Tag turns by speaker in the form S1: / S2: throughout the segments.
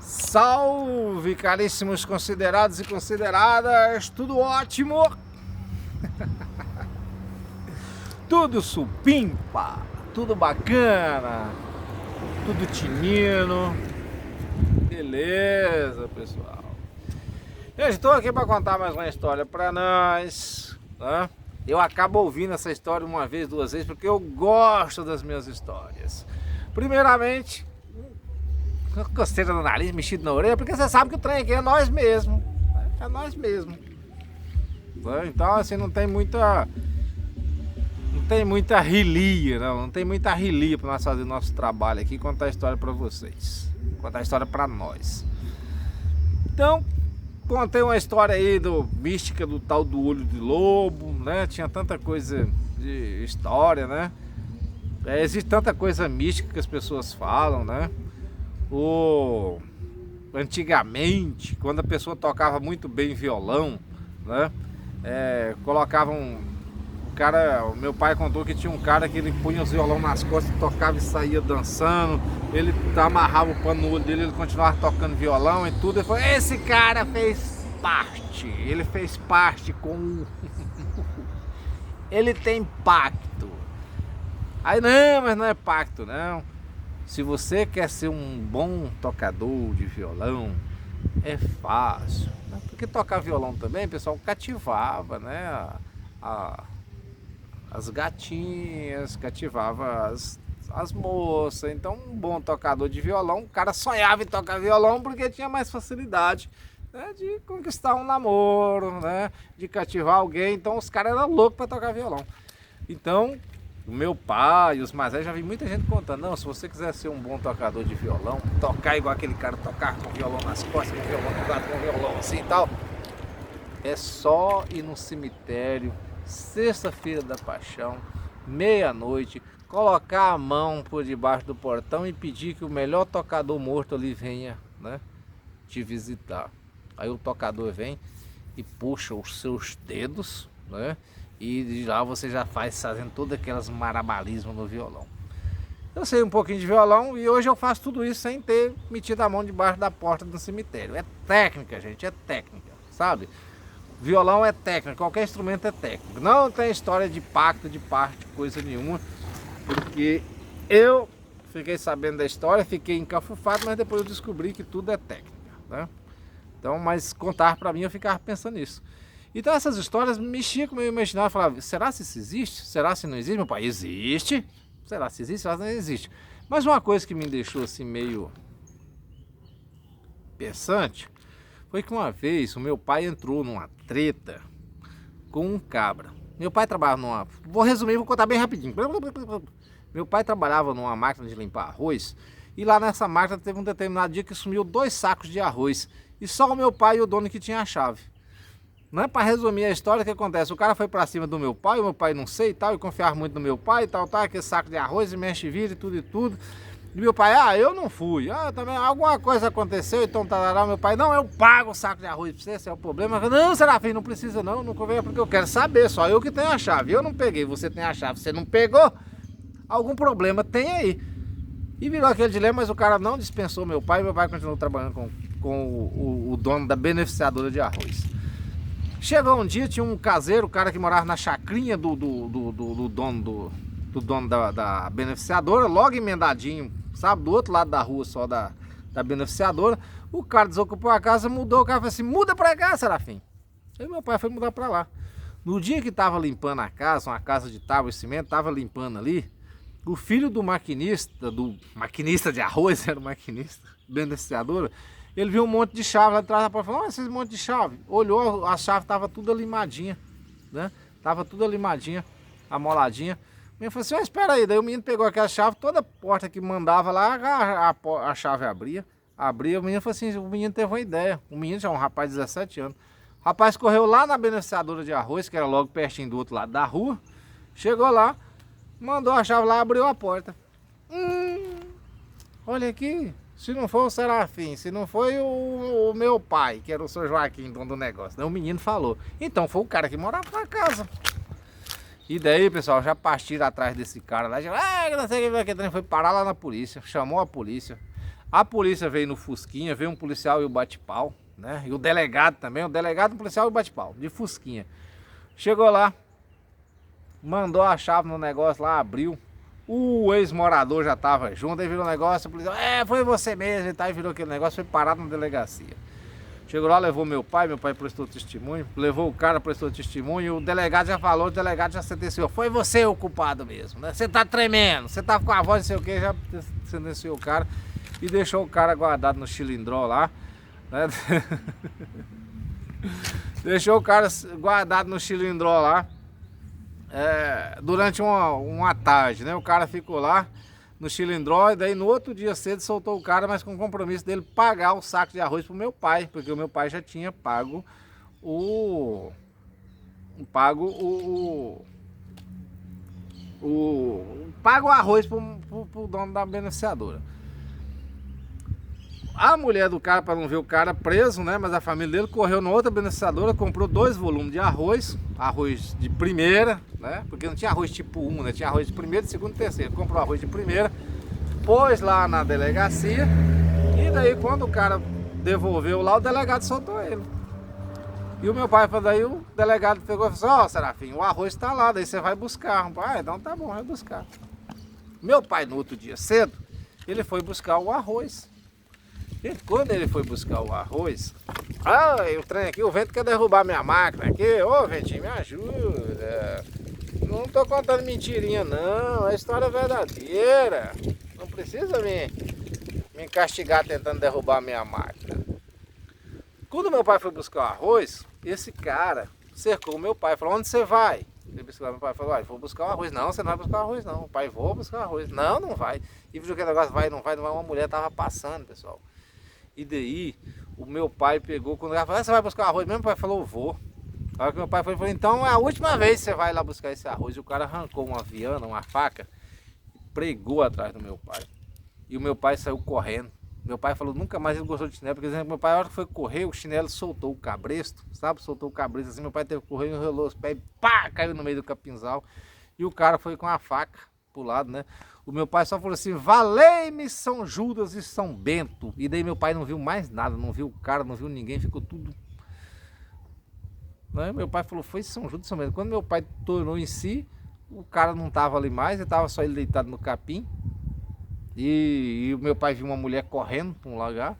S1: Salve, caríssimos considerados e consideradas, tudo ótimo? Tudo supimpa, tudo bacana, tudo tinino, beleza, pessoal? Eu estou aqui para contar mais uma história para nós, tá? Eu acabo ouvindo essa história uma vez, duas vezes, porque eu gosto das minhas histórias. Primeiramente, coceira no nariz, mexido na orelha, porque você sabe que o trem aqui é nós mesmos. É nós mesmos. Então, assim, não tem muita rilia, não tem muita rilia para nós fazer nosso trabalho aqui, contar a história para vocês, contar a história para nós. Então, contei uma história aí mística do tal do olho de lobo, né? Tinha tanta coisa de história, né? Existe tanta coisa mística que as pessoas falam, né? Antigamente, quando a pessoa tocava muito bem violão, né? O meu pai contou que tinha um cara que ele punha os violão nas costas, tocava e saía dançando. Ele amarrava o pano no olho dele, ele continuava tocando violão e tudo. Ele falou: esse cara fez parte, ele fez parte com ele tem pacto. Aí não, mas não é pacto não. Se você quer ser um bom tocador de violão, é fácil, né? Porque tocar violão também, pessoal, cativava, né? As gatinhas, cativava as moças. Então, um bom tocador de violão, o cara sonhava em tocar violão porque tinha mais facilidade, né, de conquistar um namoro, né? De cativar alguém. Então, os caras eram loucos para tocar violão. Então, o meu pai e os mais velhos, já vi muita gente contando: não, se você quiser ser um bom tocador de violão, tocar igual aquele cara, tocar com violão nas costas, com violão no gato, com violão assim e tal, é só ir no cemitério, sexta-feira da Paixão, meia-noite, colocar a mão por debaixo do portão e pedir que o melhor tocador morto ali venha, né, te visitar. Aí o tocador vem e puxa os seus dedos, né? E de lá você já fazendo todas aquelas marabalismos no violão. Eu sei um pouquinho de violão e hoje eu faço tudo isso sem ter metido a mão debaixo da porta do cemitério. É técnica, gente, é técnica, sabe? Violão é técnica, qualquer instrumento é técnico. Não tem história de pacto, de parte, coisa nenhuma. Porque eu fiquei sabendo da história, fiquei encafufado, mas depois eu descobri que tudo é técnica, né? Então, mas contar pra mim, eu ficava pensando nisso. Então essas histórias mexiam com o meu imaginário. Eu falava: será se isso existe? Será se não existe? Meu pai: existe. Será se existe? Será se não existe? Mas uma coisa que me deixou assim meio pensante foi que uma vez o meu pai entrou numa treta com um cabra. Meu pai trabalhava numa... Vou resumir, vou contar bem rapidinho. Meu pai trabalhava numa máquina de limpar arroz. E lá nessa máquina teve um determinado dia que sumiu 2 sacos de arroz. E só o meu pai e o dono que tinha a chave. Não é para resumir a história, o que acontece? O cara foi para cima do meu pai, o meu pai não sei e tal, e confiava muito no meu pai e tal, aquele saco de arroz e mexe vira e tudo e tudo. E meu pai: eu não fui, também alguma coisa aconteceu, então tarará. Meu pai: não, eu pago o saco de arroz pra você, esse é o problema. Eu: não, Serafim, não precisa não convém, porque eu quero saber, só eu que tenho a chave, eu não peguei, você tem a chave, você não pegou, algum problema tem aí. E virou aquele dilema, mas o cara não dispensou meu pai continuou trabalhando com o dono da beneficiadora de arroz. Chegou um dia, tinha um caseiro, o cara que morava na chacrinha do dono da beneficiadora, logo emendadinho, sabe, do outro lado da rua só da beneficiadora. O cara desocupou a casa, mudou, o cara falou assim: muda pra cá, Serafim. Aí meu pai foi mudar pra lá. No dia que tava limpando a casa, uma casa de tábua e cimento, tava limpando ali, o filho do maquinista de arroz, era o maquinista, beneficiadora, ele viu um monte de chave lá atrás da porta, falou: olha esse monte de chave. Olhou, a chave tava tudo alimadinha, né? Tava tudo alimadinha, amoladinha. O menino falou assim: espera aí. Daí o menino pegou aquela chave, toda porta que mandava lá, a chave abria. O menino falou assim: o menino teve uma ideia. O menino já é um rapaz de 17 anos. O rapaz correu lá na beneficiadora de arroz, que era logo pertinho do outro lado da rua. Chegou lá, mandou a chave lá, abriu a porta. Olha aqui. Se não for o Serafim, se não foi o meu pai, que era o seu Joaquim, dono do negócio. Daí o menino falou: então foi o cara que morava na casa. E daí, pessoal, já partiram atrás desse cara lá. Não sei o que, foi parar lá na polícia, chamou a polícia. A polícia veio no Fusquinha, veio um policial e o bate-pau, né? E o delegado também, o delegado, o policial e o bate-pau, de Fusquinha. Chegou lá, mandou a chave no negócio lá, abriu. O ex-morador já tava junto, aí virou um negócio, a polícia, foi você mesmo e tal, e virou aquele negócio, foi parado na delegacia. Chegou lá, levou meu pai prestou testemunho, levou o cara, prestou testemunho, o delegado já falou, o delegado já sentenciou, foi você o culpado mesmo, né? Você tá tremendo, você tá com a voz, não sei o que, já sentenciou o cara e deixou o cara guardado no cilindró lá, né? Deixou o cara guardado no cilindró lá, durante uma tarde, né? O cara ficou lá no cilindró e daí no outro dia cedo soltou o cara, mas com o compromisso dele pagar o saco de arroz pro meu pai, porque o meu pai já tinha pago pago o arroz pro dono da beneficiadora. A mulher do cara, para não ver o cara preso, né? Mas a família dele correu na outra beneficiadora, comprou 2 volumes de arroz de primeira, né? Porque não tinha arroz tipo 1, né? Tinha arroz de primeira, de segunda e terceira. Comprou arroz de primeira, pôs lá na delegacia e daí quando o cara devolveu lá, o delegado soltou ele. E o meu pai falou, daí o delegado pegou e falou, Serafim, o arroz tá lá, daí você vai buscar. Então tá bom, vai buscar. Meu pai no outro dia cedo, ele foi buscar o arroz. E quando ele foi buscar o arroz, o trem aqui, o vento quer derrubar minha máquina aqui, ventinho, me ajuda. Não tô contando mentirinha não, é história verdadeira. Não precisa me castigar tentando derrubar minha máquina. Quando meu pai foi buscar o arroz, esse cara cercou o meu pai, falou, onde você vai? Meu pai falou, vou buscar o arroz. Não, você não vai buscar o arroz não. O pai, vou buscar o arroz. Não, não vai. E viu que negócio vai, não vai, uma mulher tava passando, pessoal. E daí, o meu pai pegou, quando ela falou, você vai buscar o arroz? Meu pai falou, vou. Aí que meu pai falou, então é a última vez que você vai lá buscar esse arroz. E o cara arrancou uma viana, uma faca, e pregou atrás do meu pai. E o meu pai saiu correndo. Meu pai falou, nunca mais ele gostou de chinelo, porque meu pai, a hora que foi correr, o chinelo soltou o cabresto, sabe? Soltou o cabresto assim, meu pai teve que correr, enrolou os pés, pá, caiu no meio do capinzal. E o cara foi com a faca pro lado, né? O meu pai só falou assim, valei-me São Judas e São Bento. E daí meu pai não viu mais nada, não viu o cara, não viu ninguém, ficou tudo... Né? Meu pai falou, foi São Judas e São Bento. Quando meu pai tornou em si, o cara não tava ali mais, ele tava só ele deitado no capim. E o meu pai viu uma mulher correndo para um lugar.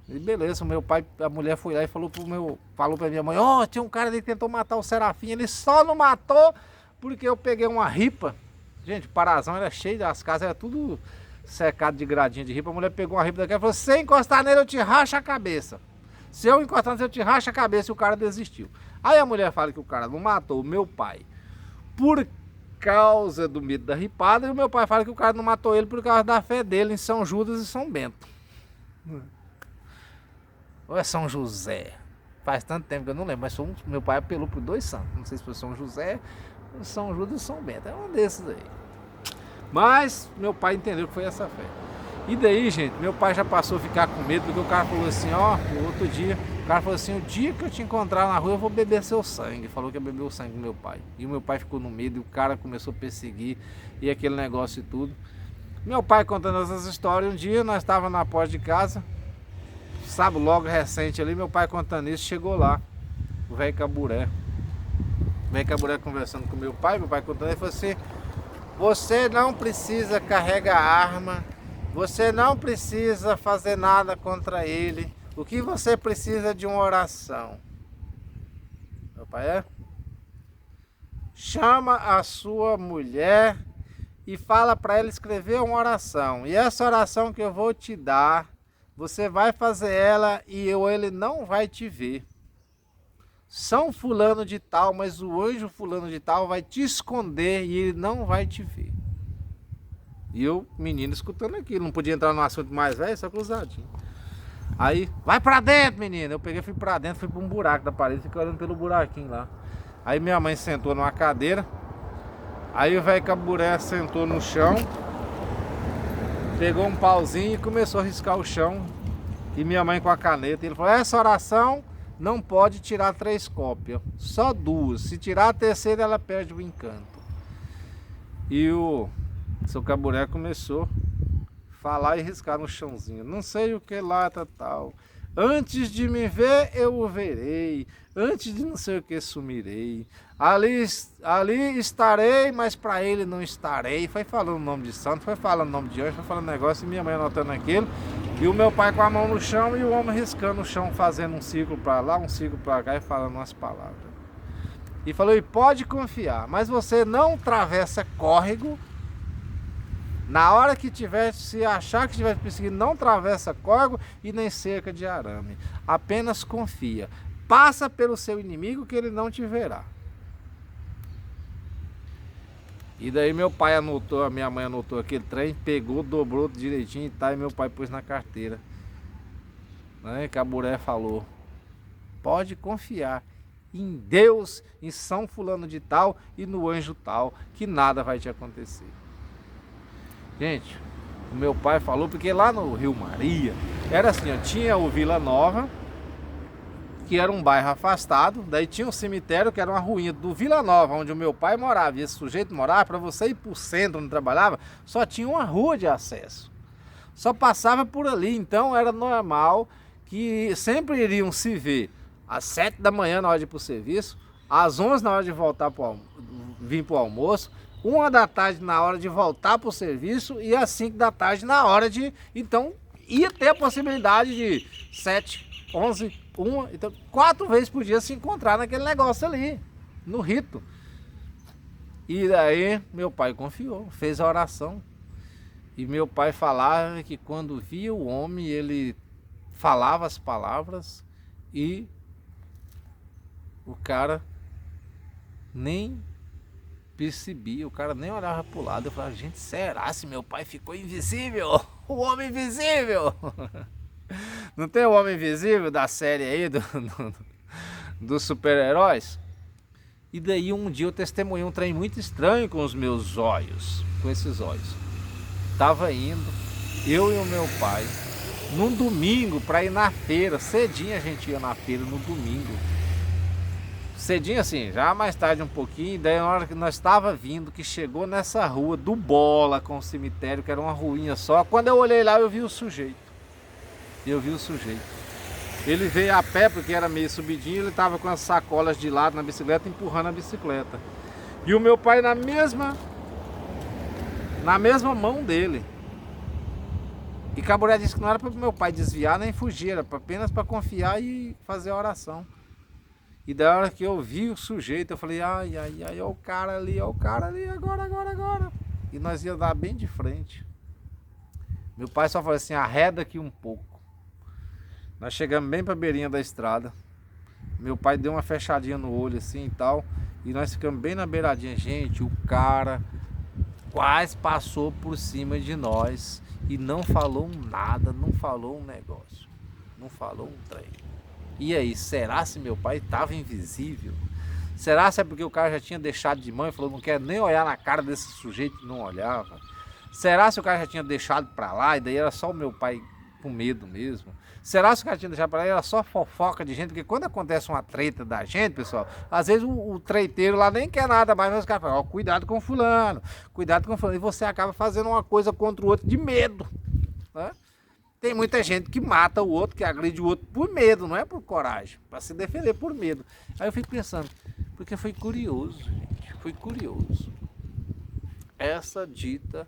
S1: E beleza, meu pai, a mulher foi lá e falou pra minha mãe, tinha um cara ali que tentou matar o Serafim, ele só não matou porque eu peguei uma ripa. Gente, o Parazão era cheio, as casas era tudo cercado de gradinha de ripa. A mulher pegou uma ripa daqui e falou, se você encostar nele eu te racho a cabeça. Se eu encostar nele eu te racho a cabeça, e o cara desistiu. Aí a mulher fala que o cara não matou o meu pai por causa do medo da ripada, e o meu pai fala que o cara não matou ele por causa da fé dele em São Judas e São Bento. Ou é São José? Faz tanto tempo que eu não lembro, mas meu pai apelou por 2 santos. Não sei se foi São José, São Judas e São Bento. É um desses aí. Mas meu pai entendeu que foi essa fé. E daí, gente, meu pai já passou a ficar com medo, porque o cara falou assim, no outro dia, o cara falou assim, o dia que eu te encontrar na rua eu vou beber seu sangue. Falou que ia beber o sangue do meu pai. E o meu pai ficou no medo e o cara começou a perseguir e aquele negócio e tudo. Meu pai contando essas histórias, um dia nós estávamos na porta de casa, sabe, logo recente ali, meu pai contando isso, chegou lá, o velho Caburé. O velho Caburé conversando com meu pai contando, ele falou assim, você não precisa carregar arma, você não precisa fazer nada contra ele, o que você precisa é de uma oração. Meu pai chama a sua mulher e fala para ela escrever uma oração, e essa oração que eu vou te dar, você vai fazer ela e ele não vai te ver. São fulano de tal, mas o anjo fulano de tal vai te esconder e ele não vai te ver. E eu, menino, escutando aquilo, não podia entrar no assunto mais velho, só cruzadinho. Aí, vai pra dentro, menino. Eu peguei, fui pra dentro, fui pra um buraco da parede, fiquei olhando pelo buraquinho lá. Aí minha mãe sentou numa cadeira, aí o velho Caburé sentou no chão, pegou um pauzinho e começou a riscar o chão. E minha mãe com a caneta, ele falou, essa oração não pode tirar 3 cópias, só 2. Se tirar a terceira, ela perde o encanto. E o seu Caburé começou a falar e riscar no chãozinho. Não sei o que lá, tal. Antes de me ver, eu o verei. Antes de não sei o que, sumirei. Ali estarei, mas para ele não estarei. Foi falando o nome de santo, foi falando o nome de anjo, foi falando negócio, e minha mãe anotando aquilo. E o meu pai com a mão no chão e o homem riscando o chão, fazendo um círculo para lá, um círculo para cá e falando umas palavras. E falou, e pode confiar, mas você não atravessa córrego. Na hora que tiver, se achar que estiver perseguindo, não atravessa córrego e nem cerca de arame. Apenas confia. Passa pelo seu inimigo que ele não te verá. E daí meu pai anotou, a minha mãe anotou aquele trem, pegou, dobrou direitinho e tal, e meu pai pôs na carteira. Né? Caburé falou, pode confiar em Deus, em São Fulano de tal e no anjo tal, que nada vai te acontecer. Gente, o meu pai falou, porque lá no Rio Maria, era assim, ó, tinha o Vila Nova, que era um bairro afastado, daí tinha um cemitério que era uma ruína do Vila Nova, onde o meu pai morava, e esse sujeito morava, para você ir para o centro onde trabalhava, só tinha uma rua de acesso, só passava por ali, então era normal que sempre iriam se ver às 7 da manhã na hora de ir para o serviço, às 11 na hora de voltar vir para o almoço, 1 da tarde na hora de voltar para o serviço e às 5 da tarde na hora de... Então ia ter a possibilidade de 7, 11, 1, então 4 vezes por dia se encontrar naquele negócio ali, no rito. E daí meu pai confiou, fez a oração. E meu pai falava que quando via o homem, ele falava as palavras e o cara nem percebia, o cara nem olhava pro lado. Eu falava, gente, será se meu pai ficou invisível? O homem invisível! Não tem o homem invisível da série aí dos super-heróis? E daí um dia eu testemunhei um trem muito estranho com os meus olhos, com esses olhos. Tava indo, eu e o meu pai, num domingo para ir na feira, cedinho a gente ia na feira no domingo. Cedinho assim, já mais tarde um pouquinho, daí na hora que nós estava vindo, que chegou nessa rua do Bola com o cemitério, que era uma ruinha só, quando eu olhei lá eu vi o sujeito. Ele veio a pé porque era meio subidinho, ele estava com as sacolas de lado na bicicleta, empurrando a bicicleta. E o meu pai na mesma mão dele. E Caburé disse que não era para o meu pai desviar nem fugir, era apenas para confiar e fazer a oração. E da hora que eu vi o sujeito, eu falei, ai, olha o cara ali, agora. E nós ia dar bem de frente. Meu pai só falou assim, arreda aqui um pouco. Nós chegamos bem pra beirinha da estrada. Meu pai deu uma fechadinha no olho assim e tal. E nós ficamos bem na beiradinha. Gente, o cara quase passou por cima de nós. E não falou nada, não falou um negócio. Não falou um trem. E aí, será se meu pai estava invisível? Será se é porque o cara já tinha deixado de mão e falou, não quero nem olhar na cara desse sujeito e não olhava? Será se o cara já tinha deixado pra lá e daí era só o meu pai com medo mesmo? Será se o cara tinha deixado pra lá e era só fofoca de gente? Porque quando acontece uma treta da gente, pessoal, às vezes o treiteiro lá nem quer nada mais, mas os caras falam, ó, cuidado com fulano, e você acaba fazendo uma coisa contra o outro de medo, né? Tem muita gente que mata o outro, que agride o outro por medo, não é por coragem, para se defender por medo. Aí eu fico pensando, porque foi curioso, gente, foi curioso. Essa dita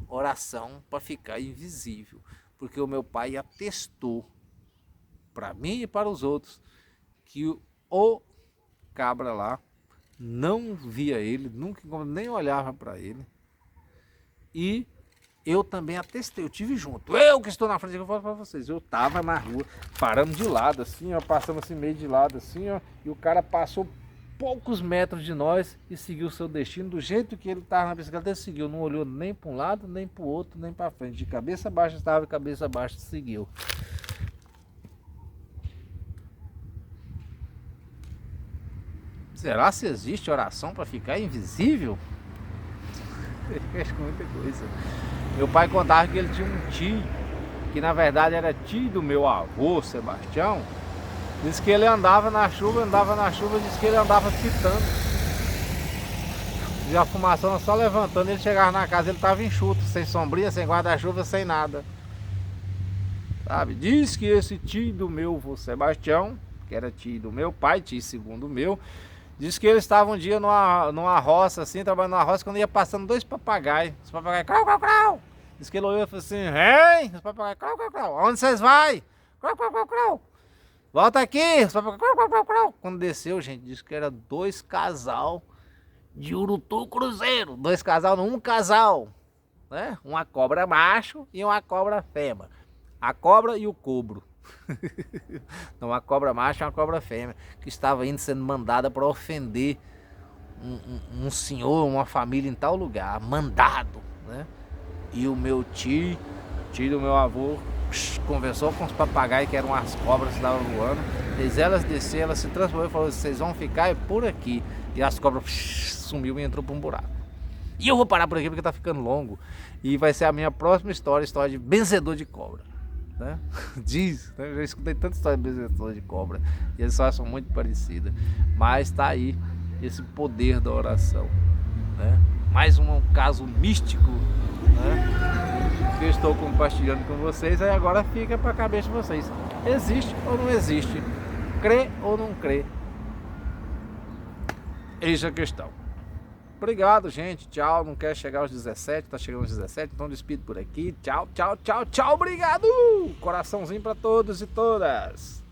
S1: oração para ficar invisível, porque o meu pai atestou para mim e para os outros que o cabra lá não via ele, nunca nem olhava para ele. E eu também atestei, eu tive junto. Eu que estou na frente, eu falo para vocês, eu tava na rua, paramos de lado assim, ó, passamos assim meio de lado assim, ó, e o cara passou poucos metros de nós e seguiu o seu destino do jeito que ele estava na bicicleta, ele seguiu, não olhou nem para um lado, nem para o outro, nem para frente, de cabeça baixa estava, de cabeça baixa seguiu. Será se existe oração para ficar invisível? Ele fez muita coisa. Meu pai contava que ele tinha um tio, que na verdade era tio do meu avô, Sebastião. Diz que ele andava na chuva, disse que ele andava fitando. E a fumaçona só levantando. Ele chegava na casa, ele tava enxuto, sem sombrinha, sem guarda-chuva, sem nada. Sabe? Diz que esse tio do meu vô Sebastião, que era tio do meu pai, tio segundo meu, diz que ele estava um dia numa roça, assim, trabalhando numa roça, quando ia passando dois papagaios. Os papagaios, crau, crau, crau. Diz que ele olhou e falou assim, hein? Os papagaios, crau, crau, crau. Onde vocês vai? Crau, crau, crau, crau. Volta aqui. Os papagaios, crau, crau, crau, crau. Quando desceu, gente, diz que era dois casal de urutu cruzeiro. Dois casal, não, um casal, né? Uma cobra macho e uma cobra fêmea. A cobra e o cobro. Não, uma cobra macho e uma cobra fêmea, que estava indo sendo mandada para ofender um senhor, uma família em tal lugar, mandado, né? E o meu tio do meu avô, conversou com os papagaios, que eram as cobras que estavam voando. Fez elas descer, elas se transformou e falou: vocês vão ficar por aqui. E as cobras sumiu e entrou para um buraco. E eu vou parar por aqui porque tá ficando longo. E vai ser a minha próxima história, história de benzedor de cobra, né? Diz, né? Eu já escutei tanta história de benzedor de cobra e as histórias são muito parecidas. Mas tá aí esse poder da oração, né? Mais um caso místico, né? Que eu estou compartilhando com vocês. Aí agora fica para a cabeça de vocês: existe ou não existe? Crê ou não crê? Eis a questão. Obrigado, gente. Tchau. Não quer chegar aos 17, tá chegando aos 17, então despido por aqui. Tchau, tchau, tchau, tchau. Obrigado. Coraçãozinho para todos e todas.